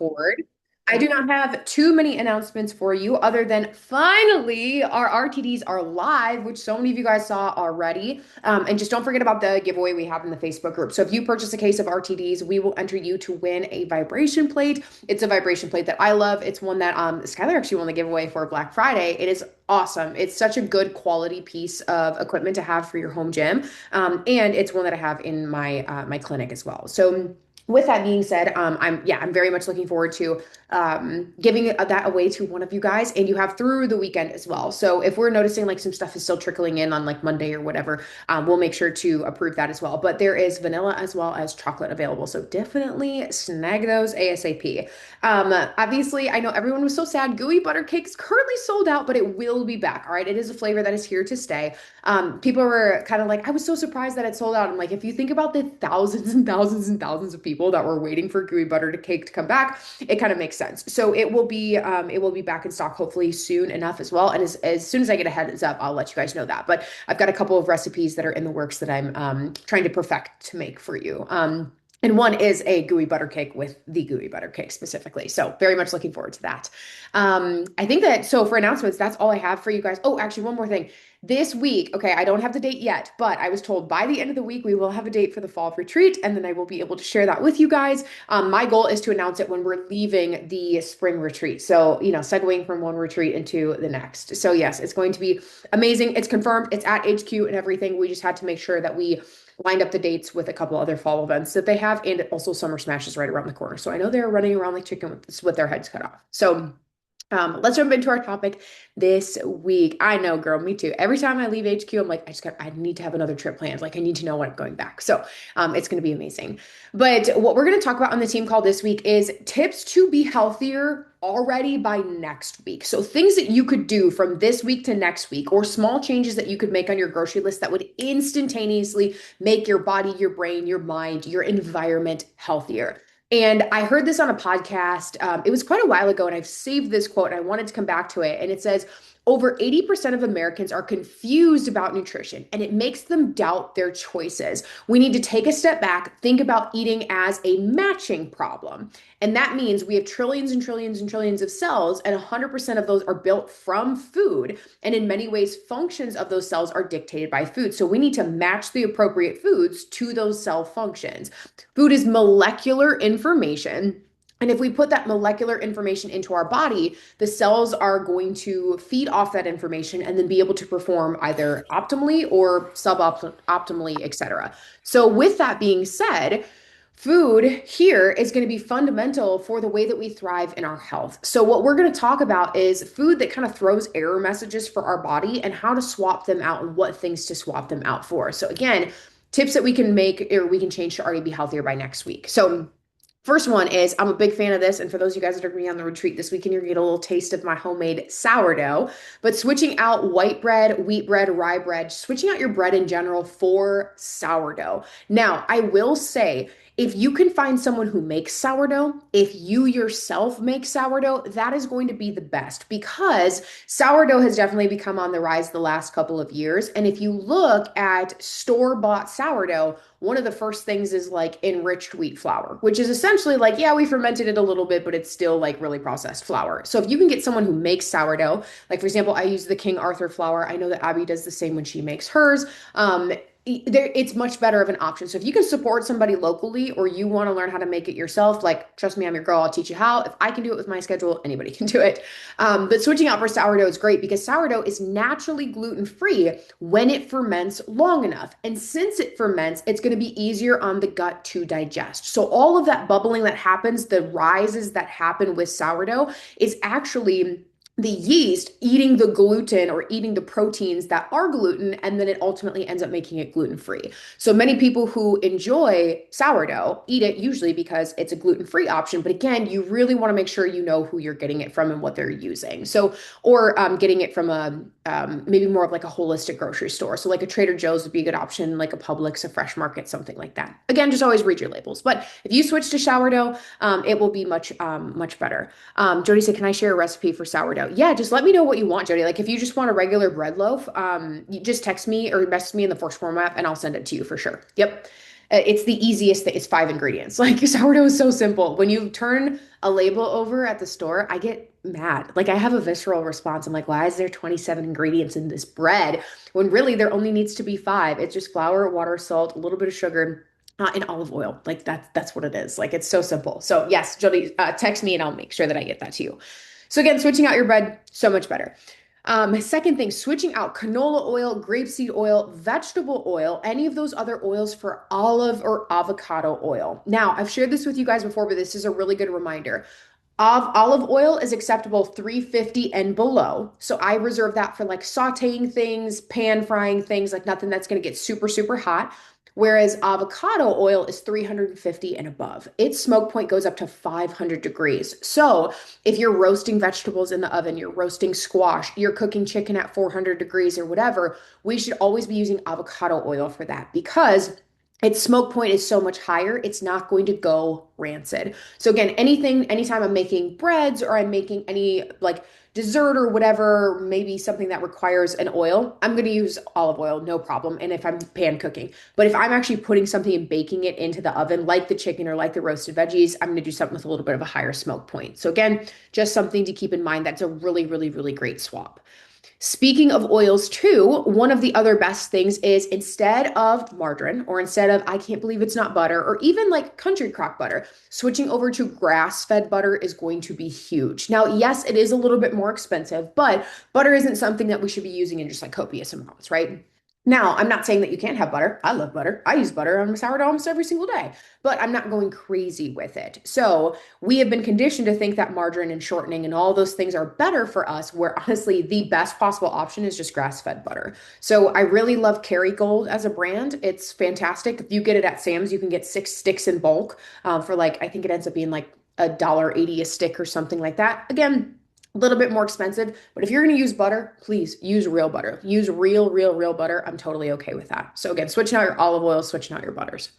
record. I do not have too many announcements for you other than finally our RTDs are live, which so many of you guys saw already. And just don't forget about the giveaway we have in the Facebook group. So if you purchase a case of RTDs, we will enter you to win a vibration plate. It's a vibration plate that I love. It's one that Skylar actually won the giveaway for Black Friday. It is awesome. It's such a good quality piece of equipment to have for your home gym. And it's one that I have in my clinic as well. So with that being said, I'm very much looking forward to giving that away to one of you guys, and you have through the weekend as well. So if we're noticing like some stuff is still trickling in on like Monday or whatever, we'll make sure to approve that as well. But there is vanilla as well as chocolate available, so definitely snag those ASAP. Obviously, I know everyone was so sad. Gooey butter cake is currently sold out, but it will be back. All right, it is a flavor that is here to stay. People were kind of like, I was so surprised that it sold out. I'm like, if you think about the thousands and thousands and thousands of people that were waiting for gooey butter to cake to come back, it kind of makes sense. So it will be back in stock hopefully soon enough as well. And as soon as I get a heads up, I'll let you guys know that. But I've got a couple of recipes that are in the works that I'm trying to perfect to make for you. And one is a gooey butter cake with the gooey butter cake specifically. So very much looking forward to that. I think that so for announcements, that's all I have for you guys. Oh, actually, one more thing. This week, okay, I don't have the date yet, but I was told by the end of the week we will have a date for the fall retreat, and then I will be able to share that with you guys. My goal is to announce it when we're leaving the spring retreat. So, segueing from one retreat into the next. So, yes, it's going to be amazing. It's confirmed. It's at HQ and everything. We just had to make sure that we lined up the dates with a couple other fall events that they have, and also Summer Smash is right around the corner. So I know they're running around like chicken with their heads cut off. So let's jump into our topic this week. I know, girl, me too. Every time I leave HQ, I'm like, I need to have another trip planned. Like, I need to know when I'm going back. So, it's going to be amazing. But what we're going to talk about on the team call this week is tips to be healthier already by next week. So, things that you could do from this week to next week, or small changes that you could make on your grocery list that would instantaneously make your body, your brain, your mind, your environment healthier. And I heard this on a podcast. It was quite a while ago, and I've saved this quote and I wanted to come back to it. And it says, over 80% of Americans are confused about nutrition, and it makes them doubt their choices. We need to take a step back, think about eating as a matching problem. And that means we have trillions and trillions and trillions of cells, and 100% of those are built from food. And in many ways, functions of those cells are dictated by food. So we need to match the appropriate foods to those cell functions. Food is molecular information. And if we put that molecular information into our body, the cells are going to feed off that information and then be able to perform either optimally or suboptimally, etc. So, with that being said, food here is going to be fundamental for the way that we thrive in our health. So, what we're going to talk about is food that kind of throws error messages for our body and how to swap them out and what things to swap them out for. So, again, tips that we can make or we can change to already be healthier by next week. So, first one is I'm a big fan of this. And for those of you guys that are going to be on the retreat this weekend, you're going to get a little taste of my homemade sourdough. But switching out white bread, wheat bread, rye bread, switching out your bread in general for sourdough. Now, I will say, if you can find someone who makes sourdough, if you yourself make sourdough, that is going to be the best because sourdough has definitely become on the rise the last couple of years. And if you look at store-bought sourdough, one of the first things is like enriched wheat flour, which is essentially like, yeah, we fermented it a little bit, but it's still like really processed flour. So if you can get someone who makes sourdough, like for example, I use the King Arthur flour. I know that Abby does the same when she makes hers. It's much better of an option. So if you can support somebody locally or you want to learn how to make it yourself, like trust me, I'm your girl. I'll teach you how. If I can do it with my schedule, anybody can do it. But switching out for sourdough is great because sourdough is naturally gluten-free when it ferments long enough. And since it ferments, it's going to be easier on the gut to digest. So all of that bubbling that happens, the rises that happen with sourdough is actually the yeast eating the gluten or eating the proteins that are gluten, and then it ultimately ends up making it gluten-free. So many people who enjoy sourdough eat it usually because it's a gluten-free option. But again, you really want to make sure you know who you're getting it from and what they're using. So, or getting it from a maybe more of like a holistic grocery store. So like a Trader Joe's would be a good option, like a Publix, a Fresh Market, something like that. Again, just always read your labels. But if you switch to sourdough, it will be much better. Jody said, "Can I share a recipe for sourdough?" Yeah, just let me know what you want, Jody. Like if you just want a regular bread loaf, you just text me or message me in the Fork Form app and I'll send it to you for sure. Yep. It's the easiest thing. It's 5 ingredients. Like sourdough is so simple. When you turn a label over at the store, I get mad. Like I have a visceral response. I'm like, why is there 27 ingredients in this bread when really there only needs to be five? It's just flour, water, salt, a little bit of sugar, and olive oil. Like that's what it is. Like it's so simple. So yes, Jody, text me and I'll make sure that I get that to you. So again, switching out your bread, so much better. Second thing, switching out canola oil, grapeseed oil, vegetable oil, any of those other oils for olive or avocado oil. Now, I've shared this with you guys before, but this is a really good reminder. Olive oil is acceptable 350 and below. So I reserve that for like sauteing things, pan frying things, like nothing that's going to get super, super hot. Whereas avocado oil is 350 and above. Its smoke point goes up to 500 degrees. So if you're roasting vegetables in the oven, you're roasting squash, you're cooking chicken at 400 degrees or whatever, we should always be using avocado oil for that because its smoke point is so much higher, it's not going to go rancid. So again, anytime I'm making breads or I'm making any like dessert or whatever, maybe something that requires an oil, I'm going to use olive oil, no problem. And if I'm pan cooking, but if I'm actually putting something and baking it into the oven, like the chicken or like the roasted veggies, I'm going to do something with a little bit of a higher smoke point. So again, just something to keep in mind. That's a really, really, really great swap. Speaking of oils, too, one of the other best things is instead of margarine or instead of, I can't believe it's not butter, or even like country crock butter, switching over to grass-fed butter is going to be huge. Now, yes, it is a little bit more expensive, but butter isn't something that we should be using in just like copious amounts, right? Now, I'm not saying that you can't have butter. I love butter. I use butter on my sourdough almost every single day, but I'm not going crazy with it. So, we have been conditioned to think that margarine and shortening and all those things are better for us, where honestly, the best possible option is just grass-fed butter. So, I really love Kerrygold as a brand. It's fantastic. If you get it at Sam's, you can get 6 sticks in bulk for like, I think it ends up being like $1.80 a stick or something like that. Again, a little bit more expensive, but if you're going to use butter, please use real butter. Use real, real, real butter. I'm totally okay with that. So again, switching out your olive oil, switching out your butters.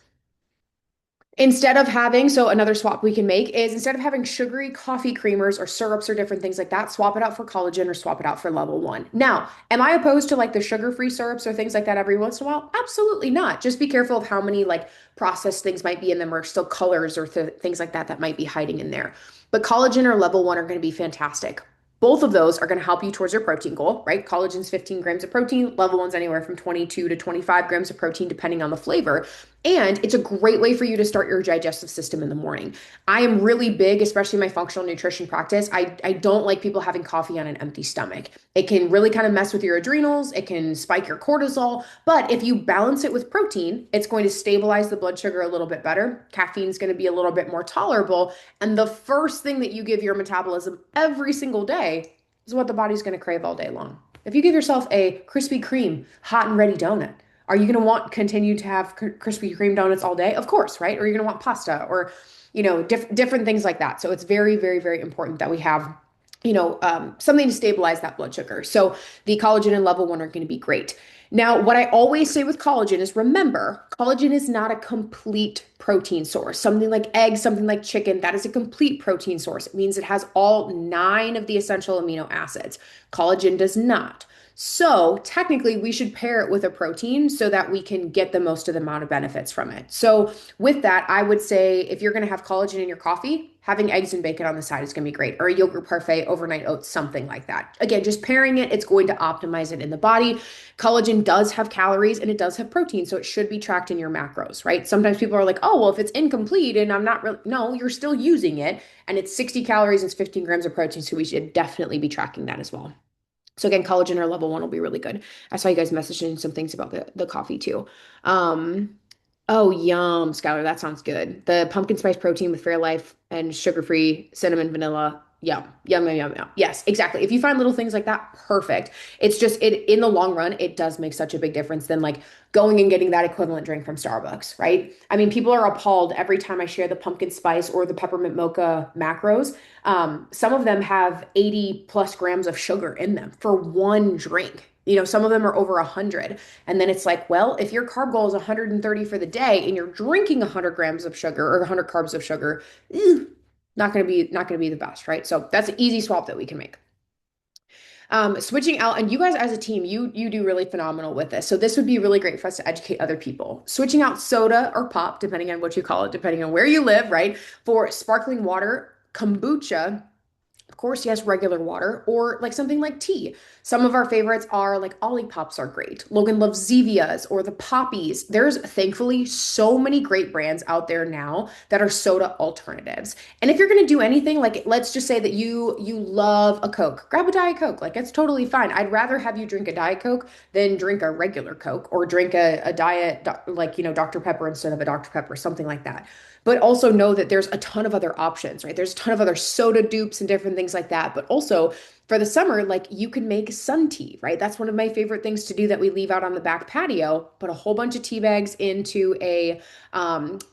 Instead of having, so another swap we can make is instead of having sugary coffee creamers or syrups or different things like that, swap it out for collagen or swap it out for level one. Now, am I opposed to like the sugar-free syrups or things like that every once in a while? Absolutely not. Just be careful of how many like processed things might be in them or still colors or things like that that might be hiding in there. But collagen or level one are going to be fantastic. Both of those are going to help you towards your protein goal, right? Collagen's 15 grams of protein, level one's anywhere from 22 to 25 grams of protein, depending on the flavor. And it's a great way for you to start your digestive system in the morning. I am really big, especially in my functional nutrition practice. I don't like people having coffee on an empty stomach. It can really kind of mess with your adrenals. It can spike your cortisol. But if you balance it with protein, it's going to stabilize the blood sugar a little bit better. Caffeine's going to be a little bit more tolerable. And the first thing that you give your metabolism every single day is what the body's going to crave all day long. If you give yourself a Krispy Kreme hot and ready donut, are you going to want continue to have Krispy Kreme donuts all day? Of course, right? Or you're going to want pasta or, different things like that. So it's very, very, very important that we have, something to stabilize that blood sugar. So the collagen and level one are going to be great. Now, what I always say with collagen is remember, collagen is not a complete protein source. Something like eggs, something like chicken, that is a complete protein source. It means it has all nine of the essential amino acids. Collagen does not. So technically, we should pair it with a protein so that we can get the most of the amount of benefits from it. So with that, I would say if you're going to have collagen in your coffee, having eggs and bacon on the side is going to be great, or a yogurt parfait, overnight oats, something like that. Again, just pairing it, it's going to optimize it in the body. Collagen does have calories and it does have protein, so it should be tracked in your macros, right? Sometimes people are like, oh, well, if it's incomplete and I'm not really, no, you're still using it, and it's 60 calories, it's 15 grams of protein, so we should definitely be tracking that as well. So again, collagen or level one will be really good. I saw you guys messaging some things about the coffee too. Um, oh, yum, Skylar, that sounds good. The pumpkin spice protein with Fairlife and sugar-free cinnamon vanilla. Yum, yum, yum, yum, yum. Yes, exactly. If you find little things like that, perfect. It's just it in the long run, it does make such a big difference than like going and getting that equivalent drink from Starbucks, right? I mean, people are appalled every time I share the pumpkin spice or the peppermint mocha macros. Some of them have 80 plus grams of sugar in them for one drink. Some of them are over 100. And then it's like, well, if your carb goal is 130 for the day and you're drinking 100 grams of sugar or 100 carbs of sugar, not going to be the best, right? So that's an easy swap that we can make. Switching out, and you guys as a team, you do really phenomenal with this. So this would be really great for us to educate other people. Switching out soda or pop, depending on what you call it, depending on where you live, right? For sparkling water, kombucha, of course, yes, regular water or like something like tea. Some of our favorites are like Olipop's are great. Logan loves Zevia's or the Poppies. There's thankfully so many great brands out there now that are soda alternatives. And if you're going to do anything, like let's just say that you love a Coke, grab a Diet Coke. Like it's totally fine. I'd rather have you drink a Diet Coke than drink a regular Coke or drink a diet like, Dr. Pepper instead of a Dr. Pepper, something like that. But also know that there's a ton of other options, right? There's a ton of other soda dupes and different things like that. But also for the summer, like you can make sun tea, right? That's one of my favorite things to do that we leave out on the back patio. Put a whole bunch of tea bags into a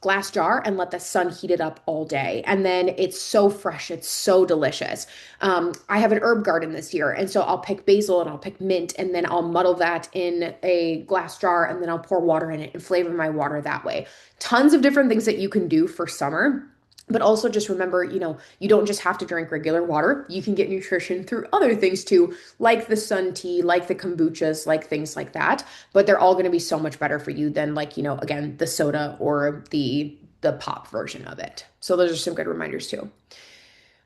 glass jar and let the sun heat it up all day. And then it's so fresh. It's so delicious. I have an herb garden this year. And so I'll pick basil and I'll pick mint and then I'll muddle that in a glass jar and then I'll pour water in it and flavor my water that way. Tons of different things that you can do for summer. But also just remember, you don't just have to drink regular water. You can get nutrition through other things too, like the sun tea, like the kombuchas, like things like that. But they're all going to be so much better for you than like, again, the soda or the pop version of it. So those are some good reminders too.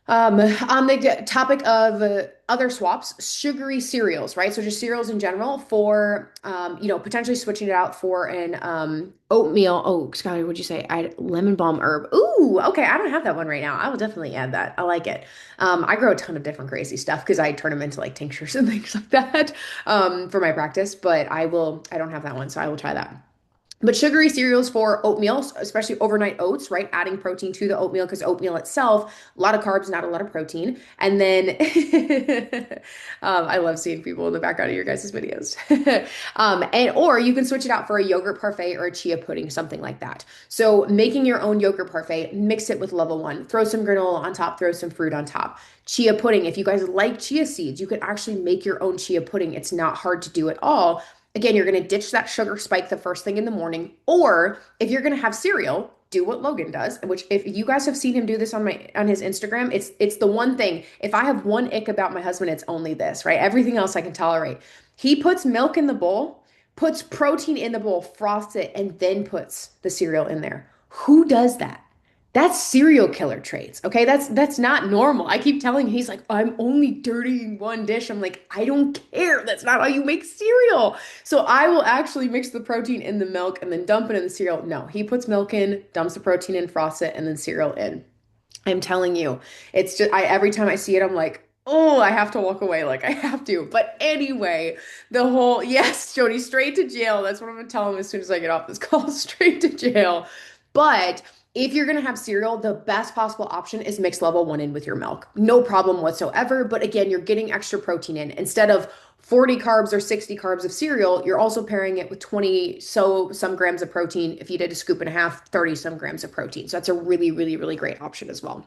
On the topic of other swaps, sugary cereals, right? So just cereals in general for, potentially switching it out for an oatmeal. Oh, Skylar, what'd you say? I lemon balm herb. Ooh, okay. I don't have that one right now. I will definitely add that. I like it. I grow a ton of different crazy stuff because I turn them into like tinctures and things like that for my practice. But I don't have that one, so I will try that. But sugary cereals for oatmeal, especially overnight oats, right? Adding protein to the oatmeal because oatmeal itself, a lot of carbs, not a lot of protein. And then I love seeing people in the background of your guys' videos. And or you can switch it out for a yogurt parfait or a chia pudding, something like that. So making your own yogurt parfait, mix it with level one, throw some granola on top, throw some fruit on top. Chia pudding, if you guys like chia seeds, you could actually make your own chia pudding. It's not hard to do at all. Again, you're going to ditch that sugar spike the first thing in the morning. Or if you're going to have cereal, do what Logan does, which if you guys have seen him do this on his Instagram, it's the one thing. If I have one ick about my husband, it's only this, right? Everything else I can tolerate. He puts milk in the bowl, puts protein in the bowl, froths it, and then puts the cereal in there. Who does that? That's serial killer traits. Okay. That's not normal. I keep telling him, he's like, I'm only dirtying one dish. I'm like, I don't care. That's not how you make cereal. So I will actually mix the protein in the milk and then dump it in the cereal. No, he puts milk in, dumps the protein in, frosts it, and then cereal in. I'm telling you, it's just I every time I see it, I'm like, oh, I have to walk away. Like I have to. But anyway, the whole yes, Jody, straight to jail. That's what I'm gonna tell him as soon as I get off this call, straight to jail. But if you're going to have cereal, the best possible option is mix level one in with your milk. No problem whatsoever. But again, you're getting extra protein in. Instead of 40 carbs or 60 carbs of cereal, you're also pairing it with 20 so some grams of protein. If you did a scoop and a half, 30 some grams of protein. So that's a really, really, really great option as well.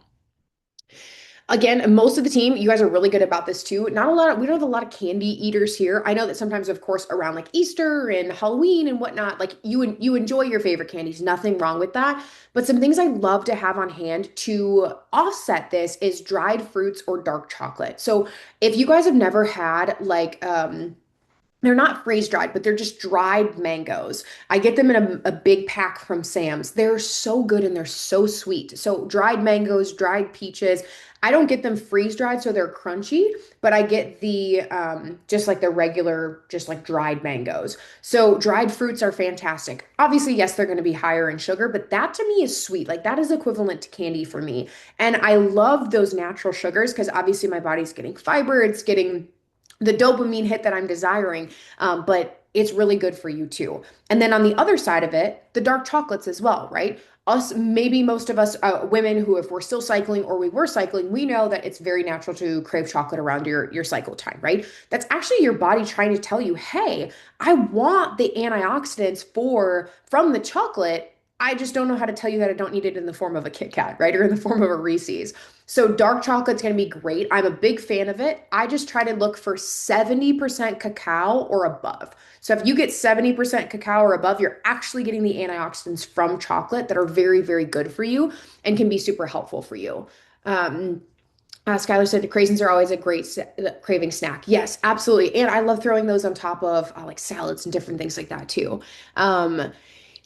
Again, most of the team, you guys are really good about this too. Not a lot of, we don't have a lot of candy eaters here. I know that sometimes, of course, around like Easter and Halloween and whatnot, like you enjoy your favorite candies. Nothing wrong with that. But some things I love to have on hand to offset this is dried fruits or dark chocolate. So if you guys have never had like they're not freeze dried, but they're just dried mangoes. I get them in a big pack from Sam's. They're so good and they're so sweet. So, dried mangoes, dried peaches. I don't get them freeze dried, so they're crunchy, but I get the just like the regular, just like dried mangoes. So, dried fruits are fantastic. Obviously, yes, they're going to be higher in sugar, but that to me is sweet. Like, that is equivalent to candy for me. And I love those natural sugars because obviously my body's getting fiber, it's getting the dopamine hit that I'm desiring, but it's really good for you too. And then on the other side of it, the dark chocolates as well, right? Us, maybe most of us women who, if we're still cycling or we were cycling, we know that it's very natural to crave chocolate around your cycle time, right? That's actually your body trying to tell you, hey, I want the antioxidants from the chocolate. I just don't know how to tell you that I don't need it in the form of a Kit Kat, right? Or in the form of a Reese's. So dark chocolate's going to be great. I'm a big fan of it. I just try to look for 70% cacao or above. So if you get 70% cacao or above, you're actually getting the antioxidants from chocolate that are very, very good for you and can be super helpful for you. Um, Skylar said craisins are always a great craving snack. Yes, absolutely. And I love throwing those on top of like salads and different things like that too. Um,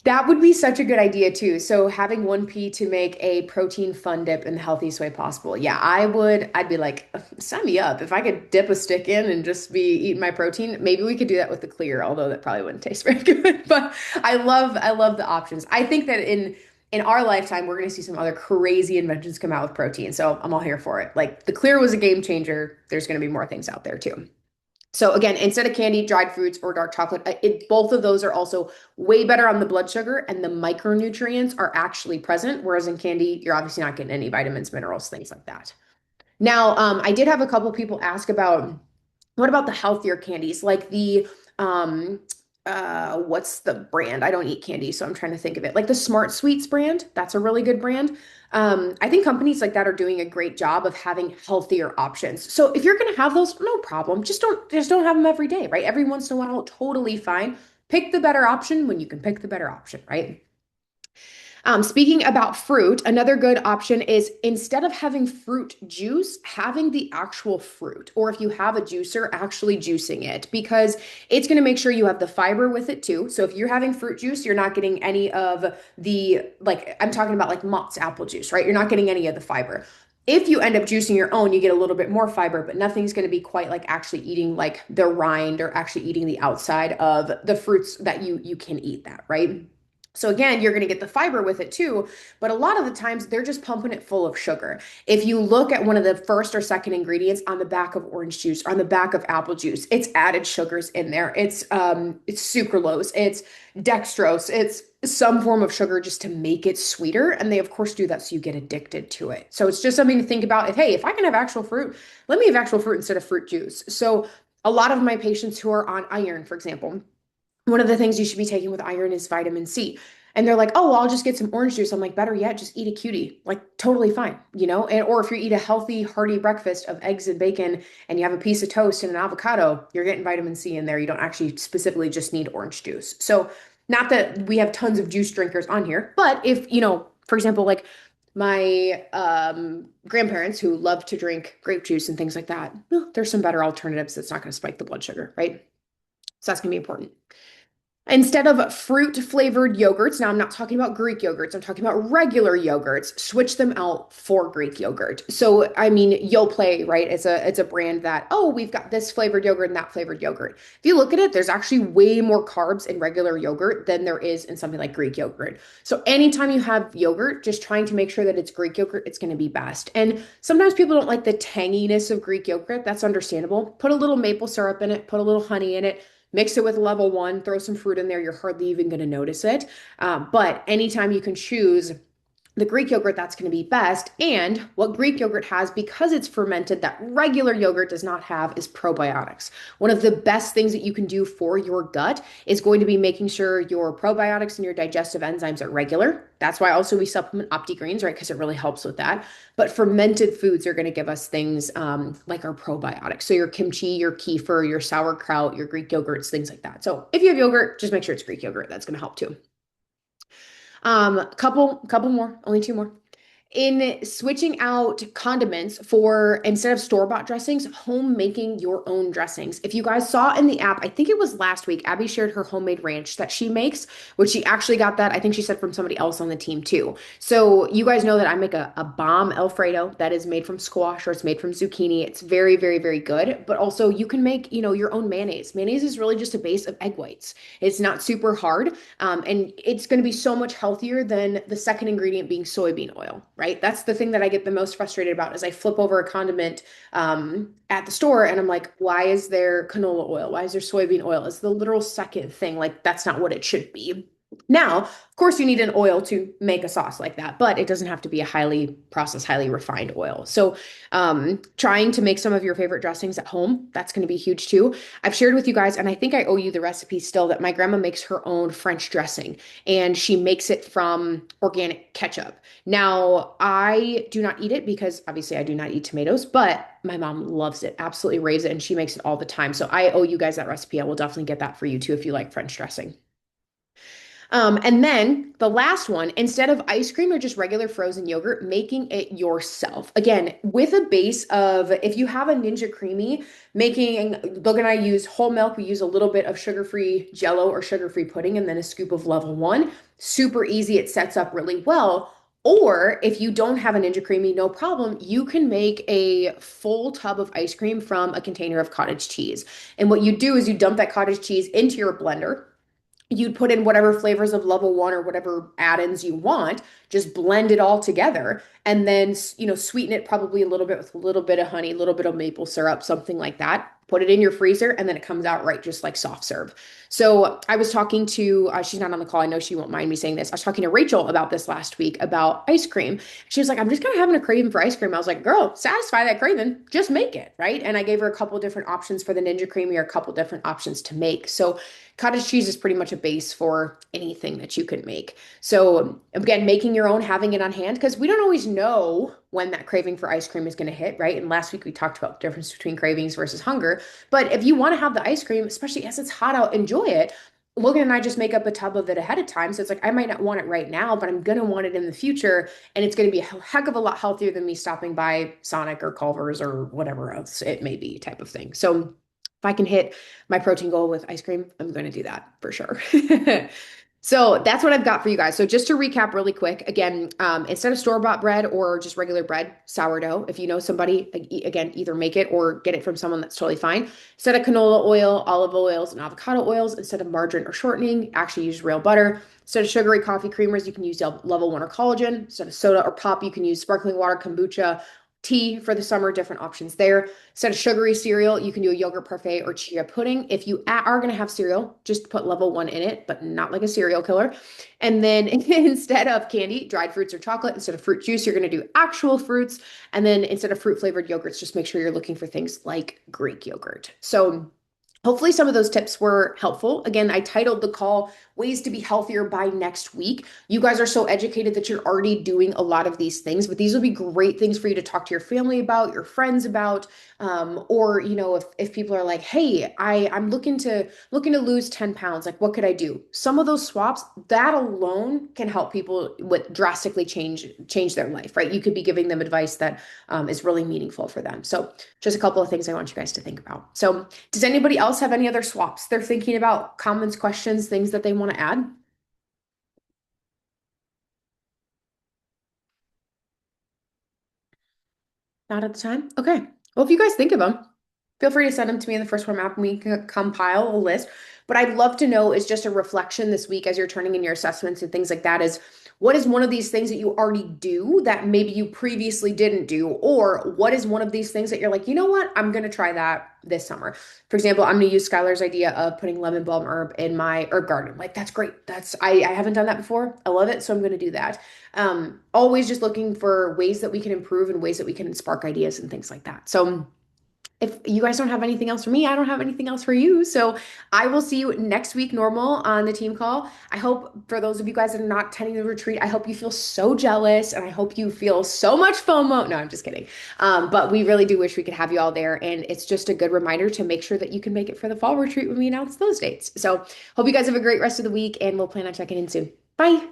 that would be such a good idea too. So having 1P to make a protein fun dip in the healthiest way possible. Yeah, I'd be like, sign me up. If I could dip a stick in and just be eating my protein, maybe we could do that with the clear, although that probably wouldn't taste very good. But I love the options. I think that in our lifetime, we're going to see some other crazy inventions come out with protein. So I'm all here for it. Like the clear was a game changer. There's going to be more things out there too. So again, instead of candy, dried fruits, or dark chocolate, both of those are also way better on the blood sugar, and the micronutrients are actually present. Whereas in candy, you're obviously not getting any vitamins, minerals, things like that. Now, I did have a couple people ask about what about the healthier candies, like the um, what's the brand? I don't eat candy, so I'm trying to think of it. Like the Smart Sweets brand, that's a really good brand. I think companies like that are doing a great job of having healthier options. So if you're gonna have those, no problem. Just don't have them every day, right? Every once in a while, totally fine. Pick the better option when you can pick the better option, right? Speaking about fruit, another good option is instead of having fruit juice, having the actual fruit, or if you have a juicer, actually juicing it because it's going to make sure you have the fiber with it too. So if you're having fruit juice, you're not getting any of the, like, I'm talking about like Mott's apple juice, right? You're not getting any of the fiber. If you end up juicing your own, you get a little bit more fiber, but nothing's going to be quite like actually eating like the rind or actually eating the outside of the fruits that you can eat that, right? So again, you're going to get the fiber with it too, but a lot of the times they're just pumping it full of sugar. If you look at one of the first or second ingredients on the back of orange juice or on the back of apple juice, it's added sugars in there. It's sucralose, it's dextrose, it's some form of sugar just to make it sweeter, and they of course do that so you get addicted to it. So it's just something to think about. If hey, if I can have actual fruit, let me have actual fruit instead of fruit juice. So a lot of my patients who are on iron, for example, one of the things you should be taking with iron is vitamin C. And they're like, oh, well, I'll just get some orange juice. I'm like, better yet, just eat a cutie. Like, totally fine, you know? And or if you eat a healthy, hearty breakfast of eggs and bacon and you have a piece of toast and an avocado, you're getting vitamin C in there. You don't actually specifically just need orange juice. So, not that we have tons of juice drinkers on here, but if, for example, like my grandparents who love to drink grape juice and things like that, well, there's some better alternatives that's not going to spike the blood sugar, right? So that's going to be important. Instead of fruit flavored yogurts, now I'm not talking about Greek yogurts, I'm talking about regular yogurts, switch them out for Greek yogurt. So, I mean, Yoplait, right? It's a brand that, oh, we've got this flavored yogurt and that flavored yogurt. If you look at it, there's actually way more carbs in regular yogurt than there is in something like Greek yogurt. So, anytime you have yogurt, just trying to make sure that it's Greek yogurt, it's going to be best. And sometimes people don't like the tanginess of Greek yogurt. That's understandable. Put a little maple syrup in it, put a little honey in it. Mix it with level one, throw some fruit in there. You're hardly even going to notice it. But anytime you can choose the Greek yogurt, that's going to be best. And what Greek yogurt has, because it's fermented, that regular yogurt does not have, is probiotics. One of the best things that you can do for your gut is going to be making sure your probiotics and your digestive enzymes are regular. That's why also we supplement OptiGreens, right? Because it really helps with that. But fermented foods are going to give us things like our probiotics. So your kimchi, your kefir, your sauerkraut, your Greek yogurts, things like that. So if you have yogurt, just make sure it's Greek yogurt. That's going to help too. Couple more, only two more. In switching out condiments for instead of store-bought dressings, home making your own dressings. If you guys saw in the app, I think it was last week, Abby shared her homemade ranch that she makes, which she actually got that, I think she said from somebody else on the team too. So you guys know that I make a bomb Alfredo that is made from squash or it's made from zucchini. It's very, very, very good. But also you can make, your own mayonnaise. Mayonnaise is really just a base of egg whites. It's not super hard. And it's going to be so much healthier than the second ingredient being soybean oil, right? That's the thing that I get the most frustrated about is I flip over a condiment at the store and I'm like, why is there canola oil? Why is there soybean oil? It's the literal second thing. Like that's not what it should be. Now, of course, you need an oil to make a sauce like that, but it doesn't have to be a highly processed, highly refined oil. So, trying to make some of your favorite dressings at home, that's going to be huge too. I've shared with you guys, and I think I owe you the recipe still, that my grandma makes her own French dressing and she makes it from organic ketchup. Now, I do not eat it because obviously I do not eat tomatoes, but my mom loves it, absolutely raves it, and she makes it all the time. So I owe you guys that recipe. I will definitely get that for you too if you like French dressing. And then the last one, instead of ice cream or just regular frozen yogurt, making it yourself. Again, with a base of, if you have a Ninja Creamy, making, Logan and I use whole milk. We use a little bit of sugar-free Jello or sugar-free pudding, and then a scoop of level one. Super easy. It sets up really well. Or if you don't have a Ninja Creamy, no problem. You can make a full tub of ice cream from a container of cottage cheese. And what you do is you dump that cottage cheese into your blender. You'd put in whatever flavors of level one or whatever add-ins you want, just blend it all together, and then sweeten it probably a little bit with a little bit of honey, a little bit of maple syrup, something like that. Put it in your freezer, and then it comes out right just like soft serve. So I was talking to, she's not on the call, I know she won't mind me saying this. I was talking to Rachel about this last week about ice cream. She was like, I'm just kind of having a craving for ice cream. I was like, girl, satisfy that craving, just make it, right? And I gave her a couple different options for the Ninja Creamy, or a couple different options to make. So cottage cheese is pretty much a base for anything that you can make. So again, making your own, having it on hand, because we don't always know when that craving for ice cream is going to hit, right? And last week we talked about the difference between cravings versus hunger. But if you want to have the ice cream, especially as it's hot out, enjoy it. Logan and I just make up a tub of it ahead of time. So it's like, I might not want it right now, but I'm going to want it in the future. And it's going to be a heck of a lot healthier than me stopping by Sonic or Culver's or whatever else it may be, type of thing. So if I can hit my protein goal with ice cream, I'm going to do that for sure. So that's what I've got for you guys. So just to recap really quick, again, instead of store-bought bread or just regular bread, sourdough, if you know somebody, again, either make it or get it from someone, that's totally fine. Instead of canola oil, olive oils, and avocado oils, instead of margarine or shortening, actually use real butter. Instead of sugary coffee creamers, you can use level one or collagen. Instead of soda or pop, you can use sparkling water, kombucha, tea for the summer, different options there. Instead of sugary cereal, you can do a yogurt parfait or chia pudding. If you are going to have cereal, just put level one in it, but not like a cereal killer. And then instead of candy, dried fruits or chocolate, instead of fruit juice, you're going to do actual fruits. And then instead of fruit flavored yogurts, just make sure you're looking for things like Greek yogurt. So hopefully some of those tips were helpful. Again, I titled the call Ways to Be Healthier by Next Week. You guys are so educated that you're already doing a lot of these things, but these will be great things for you to talk to your family about, your friends about, or if people are like, hey, I'm looking to lose 10 pounds, like what could I do? Some of those swaps, that alone can help people with drastically change their life, right? You could be giving them advice that is really meaningful for them. So just a couple of things I want you guys to think about. So does anybody else have any other swaps they're thinking about, comments, questions, things that they want to add? Not at the time? Okay. Well, if you guys think of them, feel free to send them to me in the first form app and we can compile a list. But I'd love to know is just a reflection this week as you're turning in your assessments and things like that is what is one of these things that you already do that maybe you previously didn't do? Or what is one of these things that you're like, you know what? I'm going to try that this summer. For example, I'm going to use Skylar's idea of putting lemon balm herb in my herb garden. Like, that's great. I haven't done that before. I love it. So I'm going to do that. Always just looking for ways that we can improve and ways that we can spark ideas and things like that. So if you guys don't have anything else for me, I don't have anything else for you. So I will see you next week normal on the team call. I hope for those of you guys that are not attending the retreat, I hope you feel so jealous and I hope you feel so much FOMO. No, I'm just kidding. But we really do wish we could have you all there. And it's just a good reminder to make sure that you can make it for the fall retreat when we announce those dates. So hope you guys have a great rest of the week and we'll plan on checking in soon. Bye.